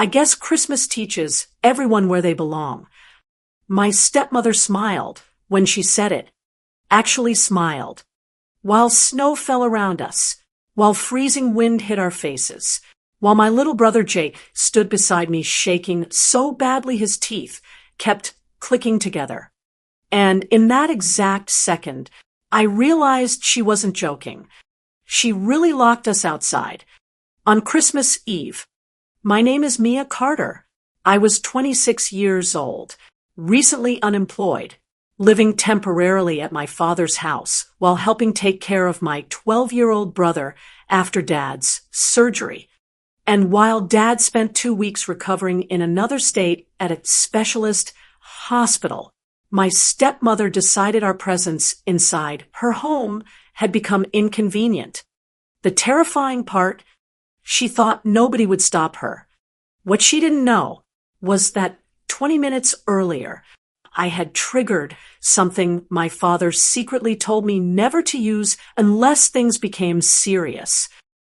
I guess Christmas teaches everyone where they belong. My stepmother smiled when she said it, actually smiled. While snow fell around us, while freezing wind hit our faces, while my little brother Jake stood beside me shaking so badly his teeth kept clicking together. And in that exact second, I realized she wasn't joking. She really locked us outside. On Christmas Eve. My name is Mia Carter. I was 26 years old, recently unemployed, living temporarily at my father's house while helping take care of my 12-year-old brother after Dad's surgery. And while Dad spent 2 weeks recovering in another state at a specialist hospital, my stepmother decided our presence inside her home had become inconvenient. The terrifying part, she thought nobody would stop her. What she didn't know was that 20 minutes earlier, I had triggered something my father secretly told me never to use unless things became serious.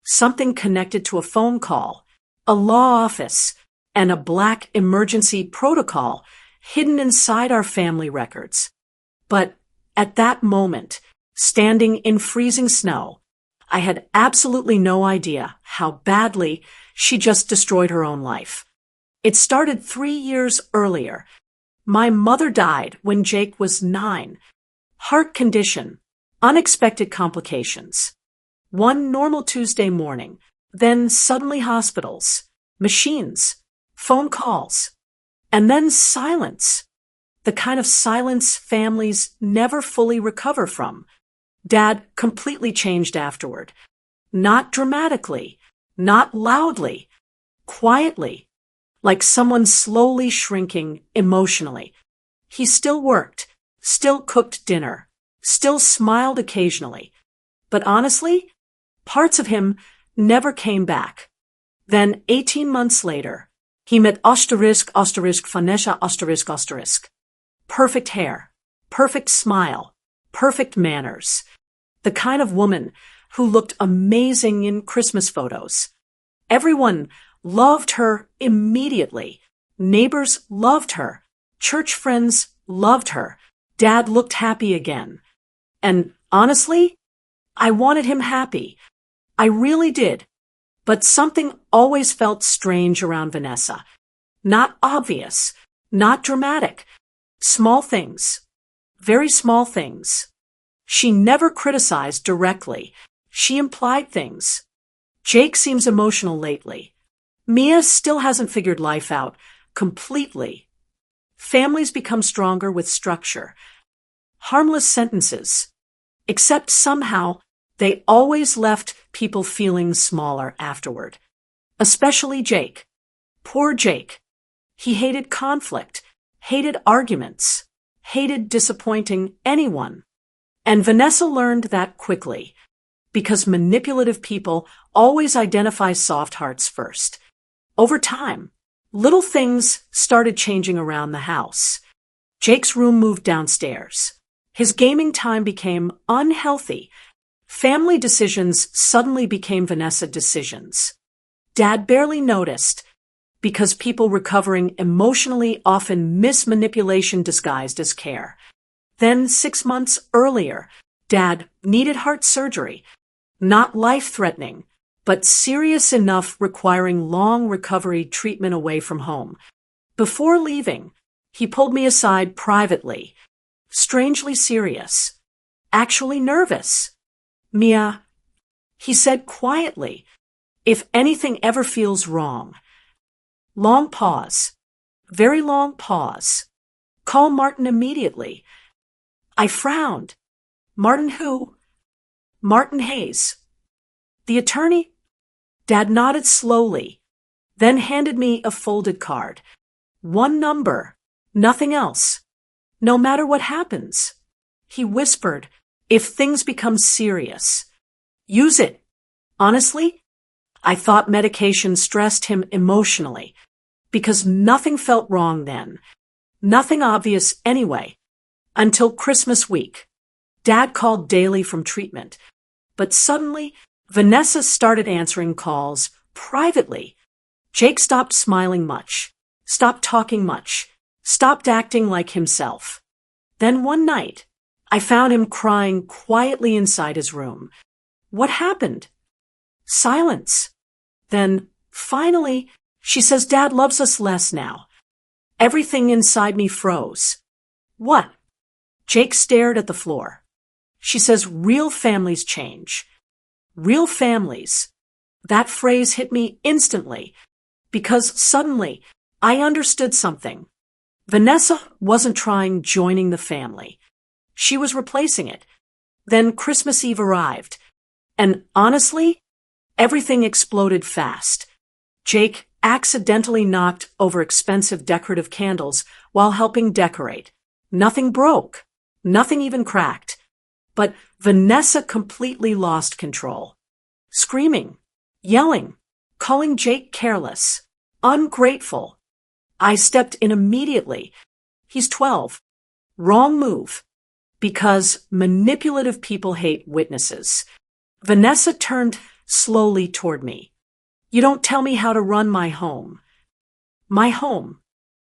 Something connected to a phone call, a law office, and a black emergency protocol hidden inside our family records. But at that moment, standing in freezing snow, I had absolutely no idea how badly she just destroyed her own life. It started 3 years earlier. My mother died when Jake was 9. Heart condition, unexpected complications. One normal Tuesday morning, then suddenly hospitals, machines, phone calls, and then silence. The kind of silence families never fully recover from. Dad completely changed afterward. Not dramatically, not loudly, quietly, like someone slowly shrinking emotionally. He still worked, still cooked dinner, still smiled occasionally. But honestly, parts of him never came back. Then 18 months later, he met Vanessa. Perfect hair, perfect smile, perfect manners. The kind of woman who looked amazing in Christmas photos. Everyone loved her immediately. Neighbors loved her. Church friends loved her. Dad looked happy again. And honestly, I wanted him happy. I really did. But something always felt strange around Vanessa. Not obvious, not dramatic. Small things. Very small things. She never criticized directly. She implied things. Jake seems emotional lately. Mia still hasn't figured life out completely. Families become stronger with structure. Harmless sentences. Except somehow, they always left people feeling smaller afterward. Especially Jake. Poor Jake. He hated conflict, hated arguments, hated disappointing anyone. And Vanessa learned that quickly, because manipulative people always identify soft hearts first. Over time, little things started changing around the house. Jake's room moved downstairs. His gaming time became unhealthy. Family decisions suddenly became Vanessa decisions. Dad barely noticed, because people recovering emotionally often miss manipulation disguised as care. Then 6 months earlier, Dad needed heart surgery. Not life-threatening, but serious enough requiring long recovery treatment away from home. Before leaving, he pulled me aside privately. Strangely serious. Actually nervous. Mia, he said quietly, if anything ever feels wrong. Long pause. Very long pause. Call Martin immediately. I frowned. Martin who? Martin Hayes. The attorney? Dad nodded slowly, then handed me a folded card. One number. Nothing else. No matter what happens. He whispered, if things become serious. Use it. Honestly, I thought medication stressed him emotionally, because nothing felt wrong then. Nothing obvious anyway. Until Christmas week. Dad called daily from treatment. But suddenly, Vanessa started answering calls privately. Jake stopped smiling much, stopped talking much, stopped acting like himself. Then one night, I found him crying quietly inside his room. What happened? Silence. Then, finally, she says Dad loves us less now. Everything inside me froze. What? Jake stared at the floor. She says real families change. Real families. That phrase hit me instantly, because suddenly I understood something. Vanessa wasn't trying joining the family. She was replacing it. Then Christmas Eve arrived. And honestly, everything exploded fast. Jake accidentally knocked over expensive decorative candles while helping decorate. Nothing broke. Nothing even cracked. But Vanessa completely lost control. Screaming, yelling, calling Jake careless, ungrateful. I stepped in immediately. He's 12. Wrong move. Because manipulative people hate witnesses. Vanessa turned slowly toward me. You don't tell me how to run my home. My home.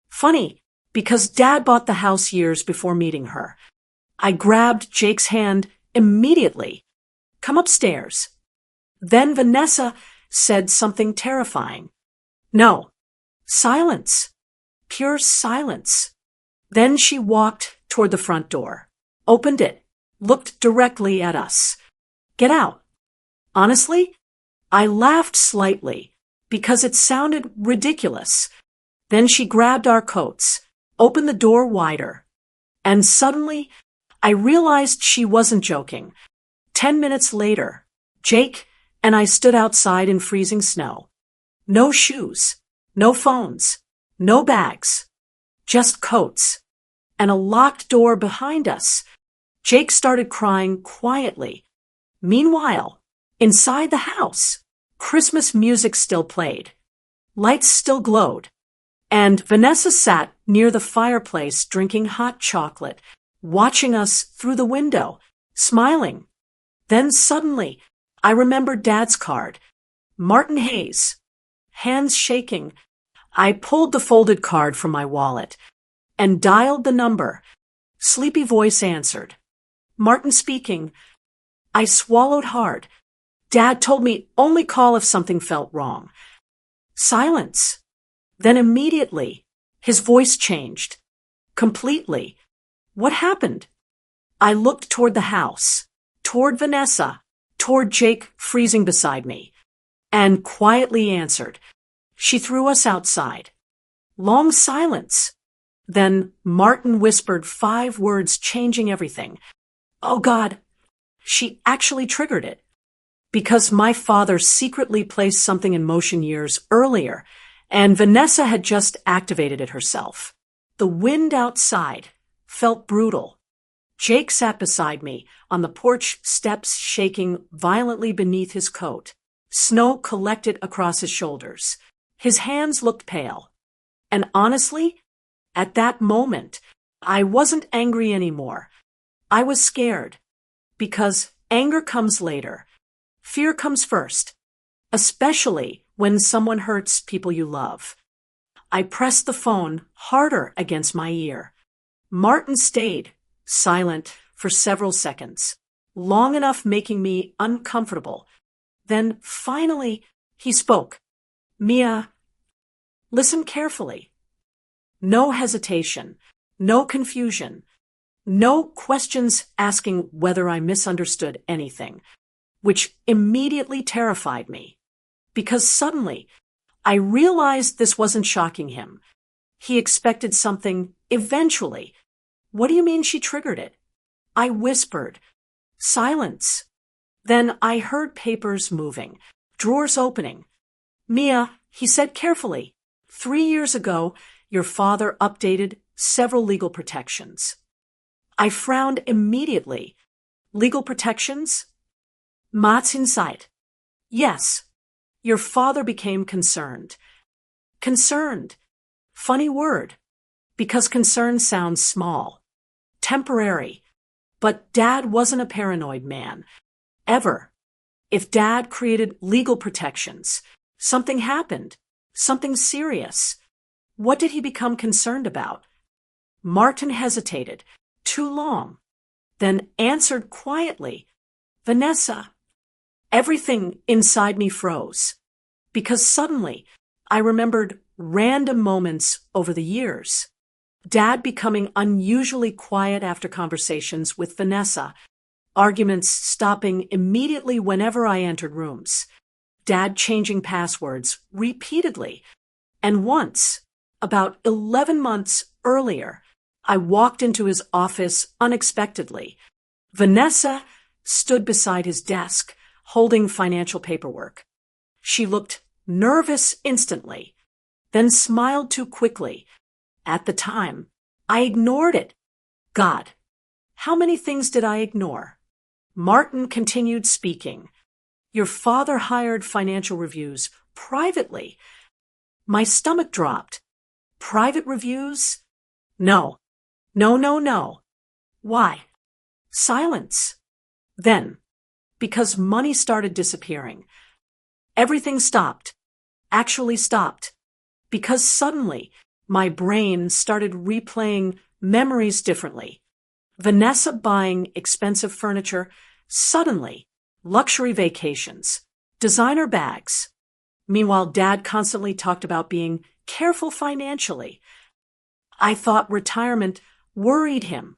Funny, because Dad bought the house years before meeting her. I grabbed Jake's hand immediately. Come upstairs. Then Vanessa said something terrifying. No. Silence. Pure silence. Then she walked toward the front door, opened it, looked directly at us. Get out. Honestly, I laughed slightly because it sounded ridiculous. Then she grabbed our coats, opened the door wider, and suddenly I realized she wasn't joking. 10 minutes later, Jake and I stood outside in freezing snow. No shoes, no phones, no bags, just coats, and a locked door behind us. Jake started crying quietly. Meanwhile, inside the house, Christmas music still played. Lights still glowed. And Vanessa sat near the fireplace drinking hot chocolate, watching us through the window, smiling. Then suddenly, I remembered Dad's card. Martin Hayes. Hands shaking, I pulled the folded card from my wallet and dialed the number. Sleepy voice answered. Martin speaking. I swallowed hard. Dad told me only call if something felt wrong. Silence. Then immediately, his voice changed. Completely. What happened? I looked toward the house, toward Vanessa, toward Jake freezing beside me, and quietly answered. She threw us outside. Long silence. Then Martin whispered 5 words, changing everything. Oh God, she actually triggered it. Because my father secretly placed something in motion years earlier, and Vanessa had just activated it herself. The wind outside felt brutal. Jake sat beside me on the porch steps, shaking violently beneath his coat. Snow collected across his shoulders. His hands looked pale. And honestly, at that moment, I wasn't angry anymore. I was scared. Because anger comes later. Fear comes first. Especially when someone hurts people you love. I pressed the phone harder against my ear. Martin stayed silent for several seconds, long enough making me uncomfortable. Then finally, he spoke. Mia, listen carefully. No hesitation, no confusion, no questions asking whether I misunderstood anything, which immediately terrified me. Because suddenly, I realized this wasn't shocking him. He expected something eventually. What do you mean she triggered it? I whispered. Silence. Then I heard papers moving, drawers opening. Mia, he said carefully, 3 years ago, your father updated several legal protections. I frowned immediately. Legal protections? What's inside? Yes. Your father became concerned. Concerned. Funny word. Because concern sounds small. Temporary. But Dad wasn't a paranoid man. Ever. If Dad created legal protections, something happened. Something serious. What did he become concerned about? Martin hesitated, too long, then answered quietly, Vanessa. Everything inside me froze, because suddenly I remembered random moments over the years. Dad becoming unusually quiet after conversations with Vanessa, arguments stopping immediately whenever I entered rooms, Dad changing passwords repeatedly, and once, about 11 months earlier, I walked into his office unexpectedly. Vanessa stood beside his desk, holding financial paperwork. She looked nervous instantly, then smiled too quickly. At the time, I ignored it. God, how many things did I ignore? Martin continued speaking. Your father hired financial reviews privately. My stomach dropped. Private reviews? No. No. Why? Silence. Then, because money started disappearing. Everything stopped. Actually stopped. Because suddenly, my brain started replaying memories differently. Vanessa buying expensive furniture, suddenly, luxury vacations, designer bags. Meanwhile, Dad constantly talked about being careful financially. I thought retirement worried him.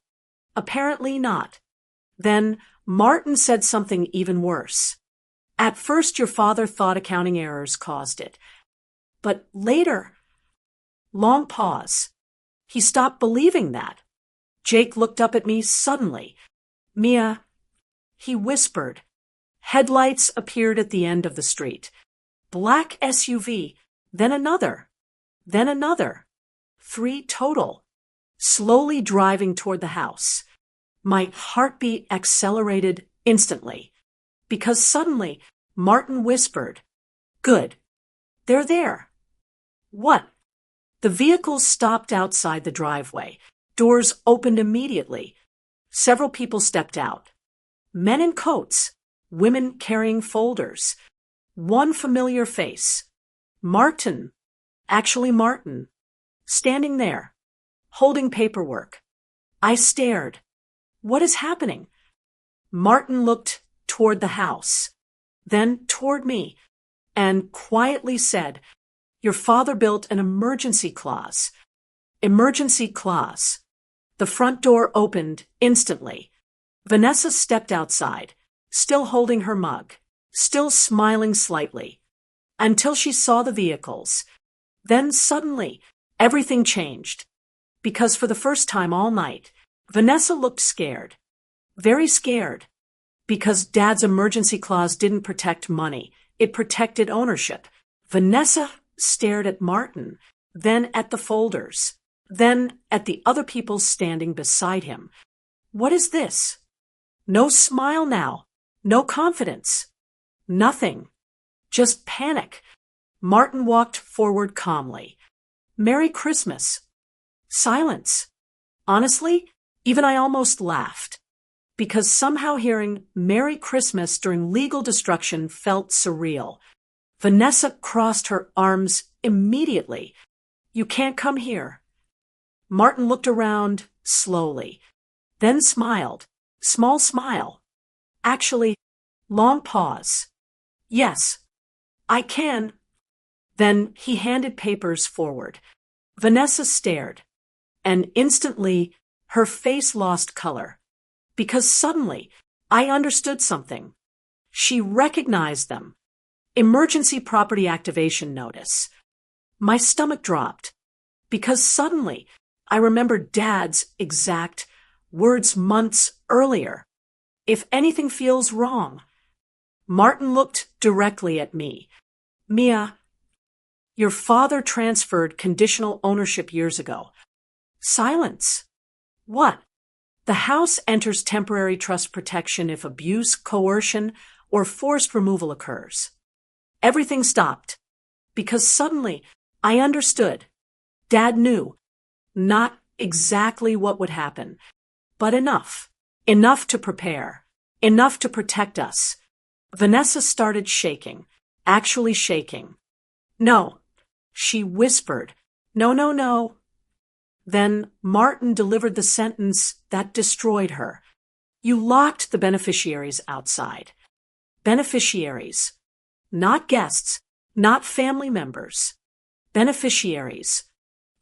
Apparently not. Then Martin said something even worse. At first, your father thought accounting errors caused it. But later, long pause. He stopped believing that. Jake looked up at me suddenly. Mia, he whispered. Headlights appeared at the end of the street. Black SUV, then another. 3 total. Slowly driving toward the house. My heartbeat accelerated instantly. Because suddenly, Martin whispered, Good. They're there. What? The vehicles stopped outside the driveway. Doors opened immediately. Several people stepped out. Men in coats, women carrying folders. One familiar face. Martin. Actually Martin. Standing there. Holding paperwork. I stared. What is happening? Martin looked toward the house, then toward me, and quietly said, Your father built an emergency clause. Emergency clause. The front door opened instantly. Vanessa stepped outside, still holding her mug, still smiling slightly, until she saw the vehicles. Then suddenly, everything changed. Because for the first time all night, Vanessa looked scared. Very scared. Because Dad's emergency clause didn't protect money. It protected ownership. Vanessa stared at Martin, then at the folders, then at the other people standing beside him. What is this? No smile now. No confidence. Nothing. Just panic. Martin walked forward calmly. Merry Christmas. Silence. Honestly, even I almost laughed. Because somehow hearing Merry Christmas during legal destruction felt surreal. Vanessa crossed her arms immediately. You can't come here. Martin looked around slowly, then smiled. Small smile. Actually, long pause. Yes, I can. Then he handed papers forward. Vanessa stared, and instantly her face lost color. Because suddenly, I understood something. She recognized them. Emergency property activation notice. My stomach dropped. Because suddenly, I remembered Dad's exact words months earlier. If anything feels wrong. Martin looked directly at me. Mia, your father transferred conditional ownership years ago. Silence. What? The house enters temporary trust protection if abuse, coercion, or forced removal occurs. Everything stopped. Because suddenly, I understood. Dad knew. Not exactly what would happen, but enough. Enough to prepare. Enough to protect us. Vanessa started shaking. Actually shaking. No. She whispered, "No, no, no." Then Martin delivered the sentence that destroyed her. "You locked the beneficiaries outside." Beneficiaries. Not guests, not family members. Beneficiaries.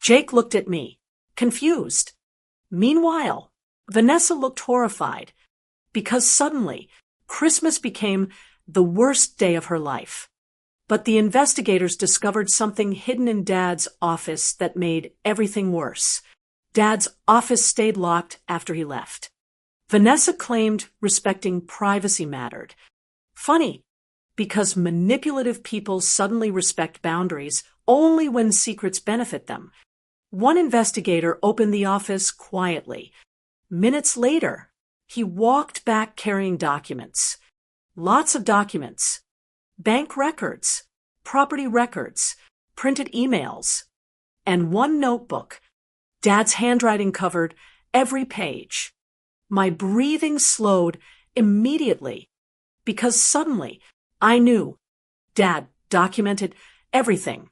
Jake looked at me, confused. Meanwhile, Vanessa looked horrified, because suddenly, Christmas became the worst day of her life. But the investigators discovered something hidden in Dad's office that made everything worse. Dad's office stayed locked after he left. Vanessa claimed respecting privacy mattered. Funny, because manipulative people suddenly respect boundaries only when secrets benefit them. One investigator opened the office quietly. Minutes later, he walked back carrying documents. Lots of documents. Bank records, property records, printed emails, and one notebook. Dad's handwriting covered every page. My breathing slowed immediately because suddenly I knew Dad documented everything.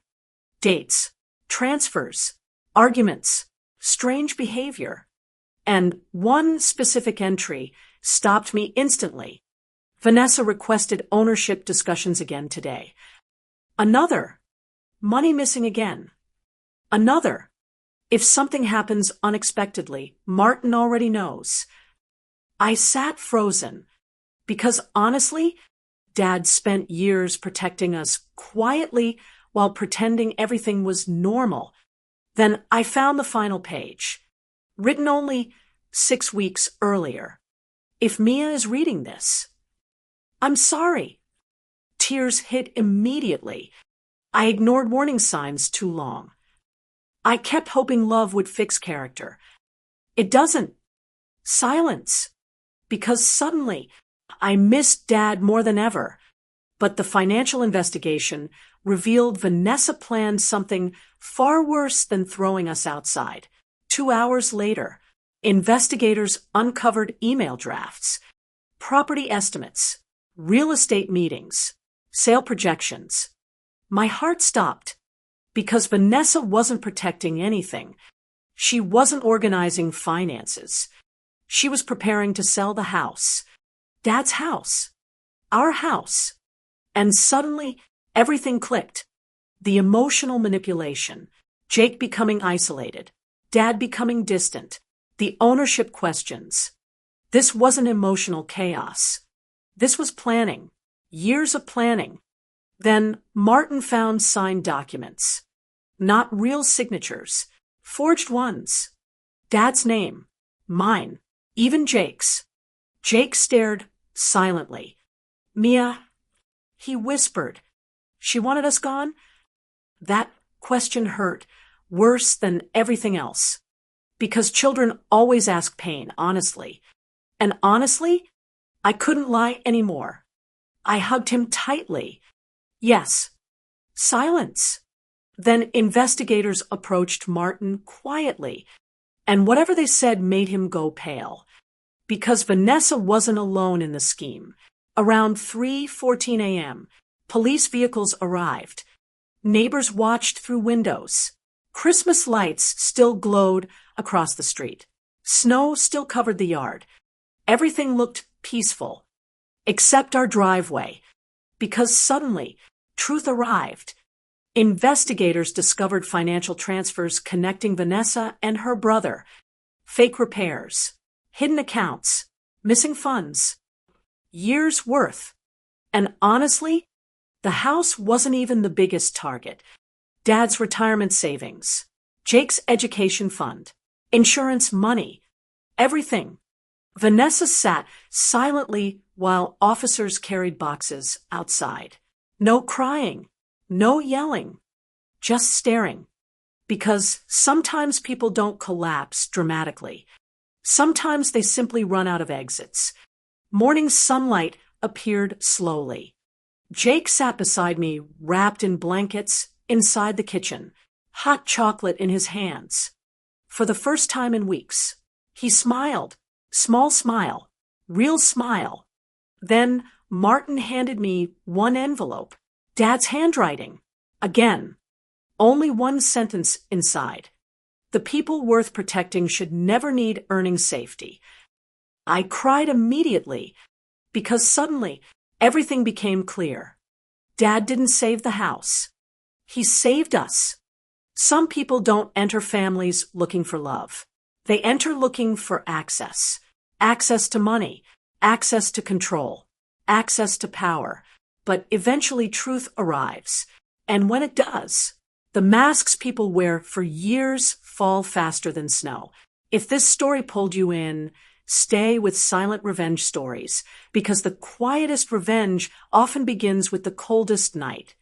Dates, transfers, arguments, strange behavior. And one specific entry stopped me instantly. Vanessa requested ownership discussions again today. Another, money missing again. Another, if something happens unexpectedly, Martin already knows. I sat frozen because honestly, Dad spent years protecting us quietly while pretending everything was normal. Then I found the final page, written only 6 weeks earlier. If Mia is reading this, I'm sorry. Tears hit immediately. I ignored warning signs too long. I kept hoping love would fix character. It doesn't. Silence. Because suddenly, I missed Dad more than ever. But the financial investigation revealed Vanessa planned something far worse than throwing us outside. 2 hours later, investigators uncovered email drafts, property estimates, real estate meetings, sale projections. My heart stopped because Vanessa wasn't protecting anything. She wasn't organizing finances. She was preparing to sell the house. Dad's house. Our house. And suddenly, everything clicked. The emotional manipulation. Jake becoming isolated. Dad becoming distant. The ownership questions. This wasn't emotional chaos. This was planning. Years of planning. Then Martin found signed documents. Not real signatures. Forged ones. Dad's name. Mine. Even Jake's. Jake stared silently. "Mia," he whispered. "She wanted us gone?" That question hurt worse than everything else. Because children always ask pain, honestly. And honestly, I couldn't lie anymore. I hugged him tightly. Yes. Silence. Then investigators approached Martin quietly, and whatever they said made him go pale. Because Vanessa wasn't alone in the scheme. Around 3:14 a.m., police vehicles arrived. Neighbors watched through windows. Christmas lights still glowed across the street. Snow still covered the yard. Everything looked peaceful, except our driveway. Because suddenly, truth arrived. Investigators discovered financial transfers connecting Vanessa and her brother. Fake repairs, hidden accounts, missing funds. Years' worth. And honestly, the house wasn't even the biggest target. Dad's retirement savings, Jake's education fund, insurance money, everything. Vanessa sat silently while officers carried boxes outside. No crying, no yelling, just staring. Because sometimes people don't collapse dramatically. Sometimes they simply run out of exits. Morning sunlight appeared slowly. Jake sat beside me, wrapped in blankets, inside the kitchen, hot chocolate in his hands. For the first time in weeks, he smiled. Small smile. Real smile. Then Martin handed me one envelope. Dad's handwriting. Again. Only one sentence inside. The people worth protecting should never need earning safety. I cried immediately because suddenly everything became clear. Dad didn't save the house. He saved us. Some people don't enter families looking for love. They enter looking for access. Access to money, access to control, access to power. But eventually truth arrives. And when it does, the masks people wear for years fall faster than snow. If this story pulled you in, stay with silent revenge stories, because the quietest revenge often begins with the coldest night.